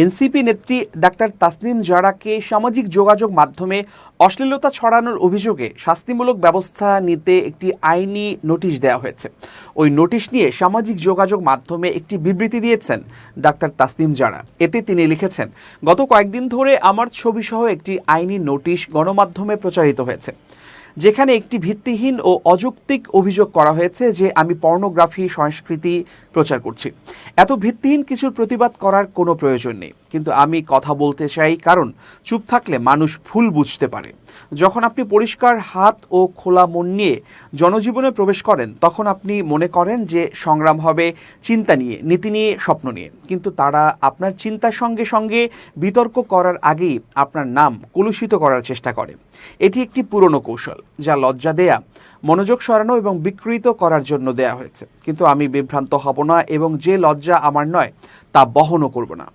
NCP নেত্রী doctor Tasnim জারাকে সামাজিক যোগাযোগ মাধ্যমে অশ্লীলতা ছড়ানোর অভিযোগে শাস্তিমূলক ব্যবস্থা নিতে একটি আইনি নোটিশ দেওয়া হয়েছে। ওই নোটিশ নিয়ে সামাজিক যোগাযোগ মাধ্যমে একটি বিবৃতি দিয়েছেন ডাক্তার তাসনিম জারা। এতে তিনি লিখেছেন, গত কয়েকদিন ধরে আমার ছবিসহ একটি আইনি নোটিশ গণমাধ্যমে প্রচারিত হয়েছে, যেখানে একটি ভিত্তিহীন ও অযৌক্তিক অভিযোগ করা হয়েছে যে আমি পর্নোগ্রাফি সংস্কৃতি প্রচার করছি। এত ভিত্তিহীন কিছুর প্রতিবাদ করার কোনো প্রয়োজন নেই, কিন্তু আমি কথা বলতে চাই, কারণ চুপ থাকলে মানুষ ভুল বুঝতে পারে। যখন আপনি পরিষ্কার হাত ও খোলা মন নিয়ে জনজীবনে প্রবেশ করেন, তখন আপনি মনে করেন যে সংগ্রাম হবে চিন্তা নিয়ে, নীতি নিয়ে, স্বপ্ন নিয়ে, কিন্তু তারা আপনার চিন্তার সঙ্গে সঙ্গে বিতর্ক করার আগেই আপনার নাম কলুষিত করার চেষ্টা করে। এটি একটি পুরনো কৌশল, যা লজ্জা দেয়া, মনোযোগ সরানো এবং বিকৃত করার জন্য দেয়া হয়েছে। কিন্তু আমি বিভ্রান্ত হব না এবং যে লজ্জা আমার নয় তা বহনও করব না।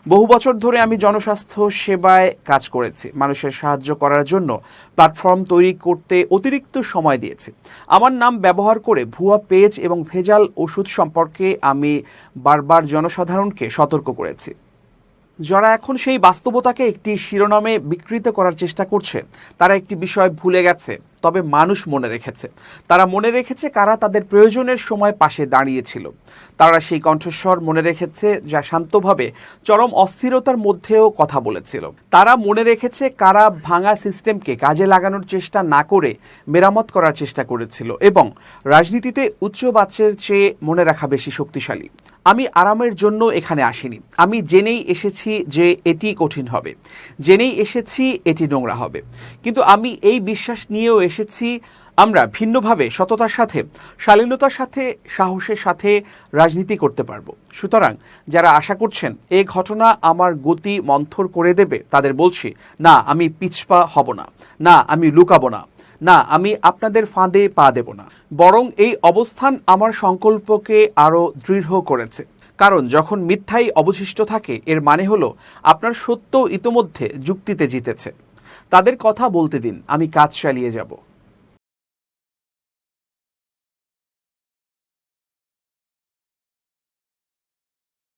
বহু বছর ধরে আমি জনস্বাস্থ্য সেবায় কাজ করেছি, মানুষের সাহায্য করার জন্য প্ল্যাটফর্ম তৈরি করতে অতিরিক্ত সময় দিয়েছি। আমার নাম ব্যবহার করে ভুয়া পেজ এবং ভেজাল ওষুধ সম্পর্কে আমি বারবার জনসাধারণকে সতর্ক করেছি। যারা এখন সেই বাস্তবতাকে একটি শিরোনামে বিকৃত করার চেষ্টা করছে, তারা একটি বিষয় ভুলে গেছে, তবে মানুষ মনে রেখেছে। তারা মনে রেখেছে কারা তাদের প্রয়োজনের সময় পাশে দাঁড়িয়েছিল। তারা সেই কণ্ঠস্বর মনে রেখেছে যা শান্তভাবে চরম অস্থিরতার মধ্যেও কথা বলেছিল। তারা মনে রেখেছে কারা ভাঙা সিস্টেমকে কাজে লাগানোর চেষ্টা না করে মেরামত করার চেষ্টা করেছিল। এবং রাজনীতিতে উচ্চবাচ্যের চেয়ে মনে রাখা বেশি শক্তিশালী। আমি আরামের জন্য এখানে আসিনি। আমি জেনেই এসেছি যে এটি কঠিন হবে, জেনেই এসেছি এটি নোংরা হবে, কিন্তু আমি এই বিশ্বাস নিয়েও এসেছি আমরা ভিন্নভাবে সততার সাথে, শালীনতার সাথে, সাহসের সাথে রাজনীতি করতে পারবো। সুতরাং যারা আশা করছেন এই ঘটনা আমার গতি মন্থর করে দেবে, তাদের বলছি, না, আমি পিছপা হব না, না, আমি লুকাবো না, না, আমি আপনাদের ফাঁদে পা দেব না। বরং এই অবস্থান আমার সংকল্পকে আরও দৃঢ় করেছে। কারণ যখন মিথ্যাই অবশিষ্ট থাকে, এর মানে হলো আপনার সত্য ইতোমধ্যে যুক্তিতে জিতেছে। তাদের কথা বলতে দিন, আমি কাজ চালিয়ে যাব।